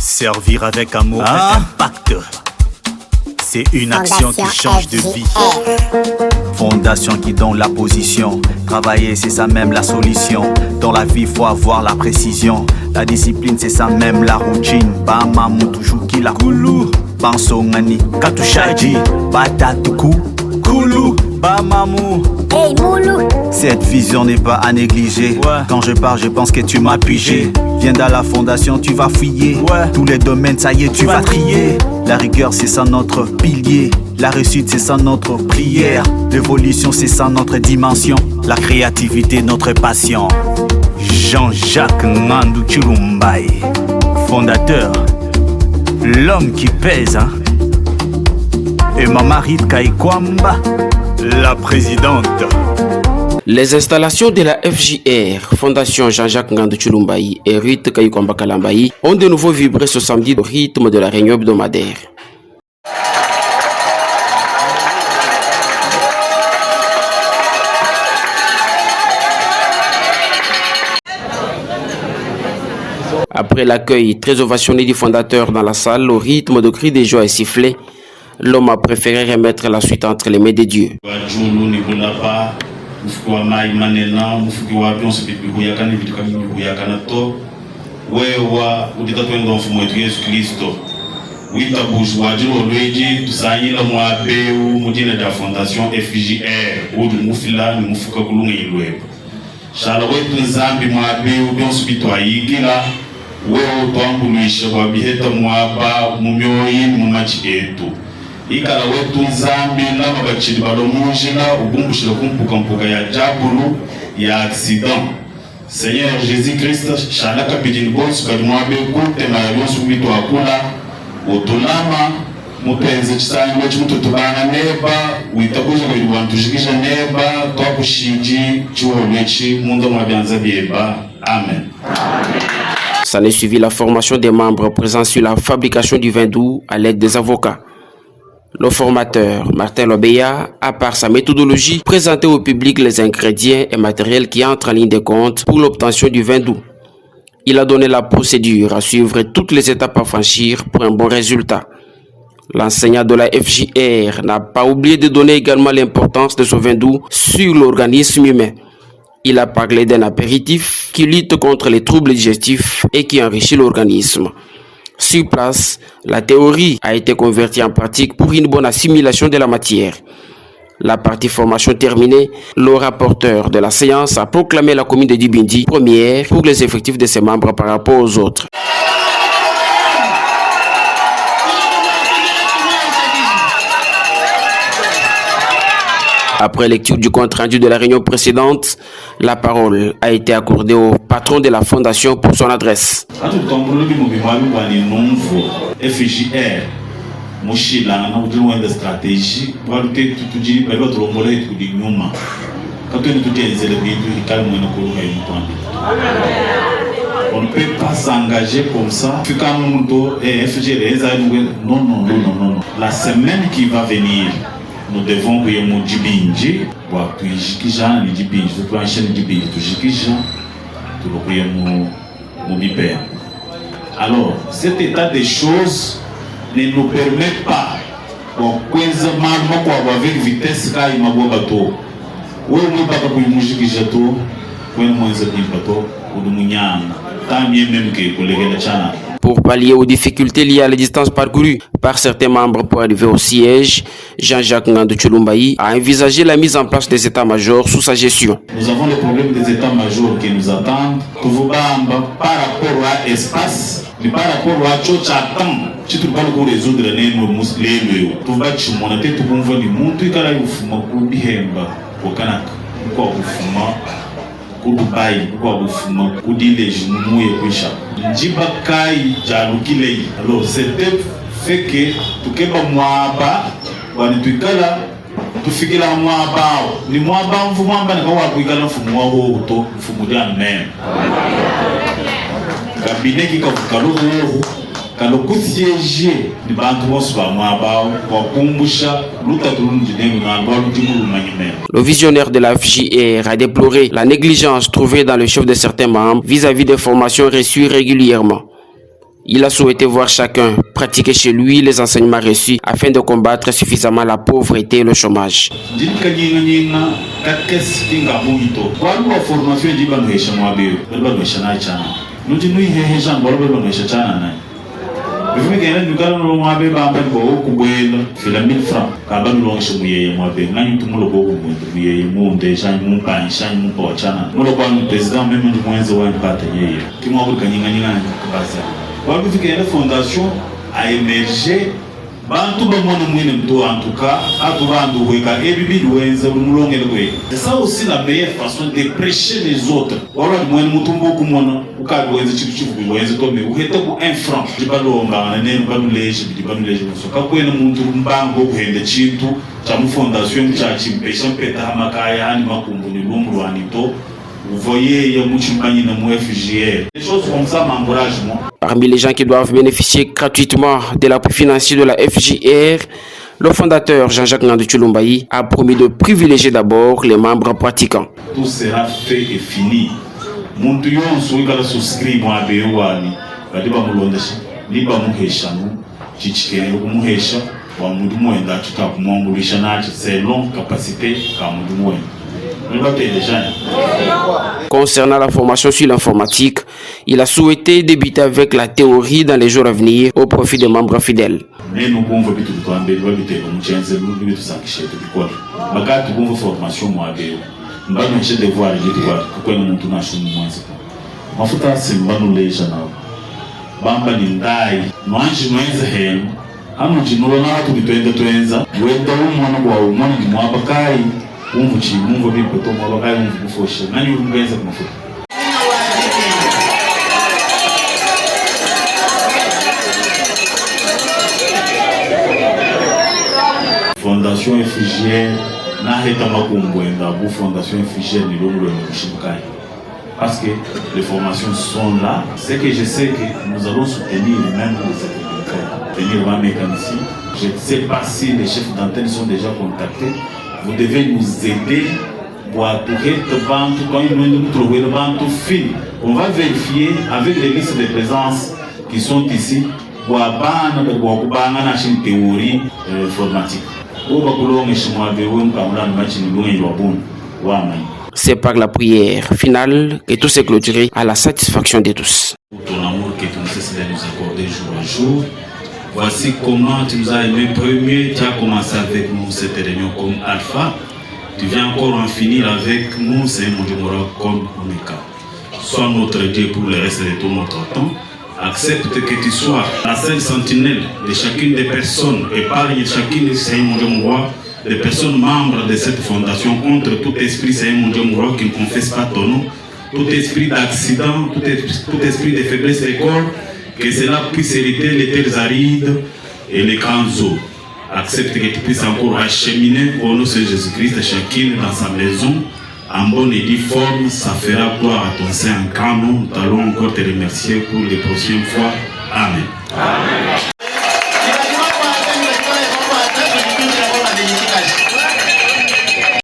Servir avec amour et impact. C'est une action qui change de vie. Fondation qui donne la position. Travailler, c'est ça même la solution. Dans la vie, faut avoir la précision. La discipline, c'est ça même la routine. Bamamu toujours qui la koulou. Bansongani, katushaji. Batatuku, koulou. Bamamu. Hey Moulou. Cette vision n'est pas à négliger. Quand je pars, je pense que tu m'as pigé. Viens dans la fondation, tu vas fouiller. Tous les domaines, ça y est, tu vas trier. La rigueur, c'est ça notre pilier. La réussite, c'est ça notre prière. L'évolution, c'est ça notre dimension. La créativité, notre passion. Jean-Jacques Ngandou Chilumbaï, fondateur, l'homme qui pèse, hein? Et Mama Rita Ikwamba, la présidente. Les installations de la FJR, Fondation Jean-Jacques Ngandou Chilumbaï et Rita Ikwamba Kalambaï ont de nouveau vibré ce samedi au rythme de la réunion hebdomadaire. Après l'accueil très ovationné du fondateur dans la salle, au rythme de cris de joie et sifflets, l'homme a préféré remettre la suite entre les mains de Dieu. wewe twambulisha babiheta mwaba mumyoyi mumachi etu ikala wetu nzambi lama bachidi balomujila ubumbushila kumpuka ya jabulu ya accident. Seigneur Jésus-Christ shalaka bidini bonsu kalimwabe kutema ya bonsu bitu akula otolama mupenze chisanyi wechi mututubana neba witakuja kwa wantushikisha neba twakushinji chuo mechi mundo mwabyanza bieba. Amen. S'en est suivi la formation des membres présents sur la fabrication du vin doux à l'aide des avocats. Le formateur, Martin Lobeya, a par sa méthodologie présenté au public les ingrédients et matériels qui entrent en ligne de compte pour l'obtention du vin doux. Il a donné la procédure à suivre et toutes les étapes à franchir pour un bon résultat. L'enseignant de la FJR n'a pas oublié de donner également l'importance de ce vin doux sur l'organisme humain. Il a parlé d'un apéritif qui lutte contre les troubles digestifs et qui enrichit l'organisme. Sur place, la théorie a été convertie en pratique pour une bonne assimilation de la matière. La partie formation terminée, le rapporteur de la séance a proclamé la commune de Dibindi première pour les effectifs de ses membres par rapport aux autres. Après lecture du compte rendu de la réunion précédente, la parole a été accordée au patron de la fondation pour son adresse. On ne peut pas s'engager comme ça. Non. La semaine qui va venir, nous devons que nous djibinji, pour que nous djibinji, pour que nous djibinji, pour que nous djibinji. Alors, cet état des choses ne nous permet pas pour que nous avec vitesse car il m'a beau bateau. Où nous pas que nous djibinji bateau, où nous djibinji bateau, où nous nyang. Tant mieux même que collègue de Chana. Pour pallier aux difficultés liées à la distance parcourue par certains membres pour arriver au siège, Jean-Jacques Ngandou Chilumbaï a envisagé la mise en place des états-majors sous sa gestion. Nous avons le problème des états-majors qui nous attendent. Par rapport à l'espace, par rapport à Tchotchatan, si tu veux résoudre les muscles, tu vas te monter, tu vas voir les montres, tu vas voir les bihemba, au Kanak, tu vas voir Kudubai, Kouaboufuma, Koudileji, Moumouye, Koucha. Njibakai, Jalukilei. Alors, c'était fait que, tout que moi, Wanituikala, tu fais que la moi, ni moi, vous m'en avez Kouikala, Fumwa, Oto, Fumudia même. Cabinet qui a Le visionnaire de la FJR a déploré la négligence trouvée dans le chef de certains membres vis-à-vis des formations reçues régulièrement. Il a souhaité voir chacun pratiquer chez lui les enseignements reçus afin de combattre suffisamment la pauvreté et le chômage. La fondation a émergé. C'est ça aussi la meilleure façon de prêcher les autres. Vous voyez, il y a des choses comme ça m'encouragent. Parmi les gens qui doivent bénéficier gratuitement de l'appui financier de la FJR, le fondateur Jean-Jacques Nandou Tshilombayi a promis de privilégier d'abord les membres pratiquants. Tout sera fait et fini. Concernant la formation sur l'informatique, il a souhaité débuter avec la théorie dans les jours à venir au profit des membres fidèles. Fondation FJR n'a été Fondation FJR parce que les formations sont là. C'est que je sais que nous allons soutenir même les agriculteurs, soutenir les mécaniciens. Je ne sais pas si les chefs d'antenne sont déjà contactés. Vous devez nous aider pour trouver le banc tout fin. On va vérifier avec les listes de présence qui sont ici pour une théorie informatique. C'est par la prière finale que tout s'est clôturé à la satisfaction de tous. Pour ton amour que tu ne cesses de nous accorder jour à jour. Voici comment tu nous as aimés premier. Tu as commencé avec nous cette réunion comme alpha. Tu viens encore en finir avec nous, c'est mon Dieu comme Omega. Sois notre Dieu pour le reste de tout notre temps. Accepte que tu sois la seule sentinelle de chacune des personnes. Épargne chacune, Seigneur mon Dieu mon roi, des personnes membres de cette fondation contre tout esprit, Seigneur mon Dieu mon roi, qui ne confesse pas ton nom, tout esprit d'accident, tout esprit de faiblesse des corps, que cela puisse hériter les terres arides et les grands eaux. Accepte que tu puisses encore acheminer au nom de Jésus-Christ chacune dans sa maison, en bonne et due forme, ça fera gloire à ton Saint grand nom. Nous allons encore te remercier pour les prochaines fois. Amen. Amen.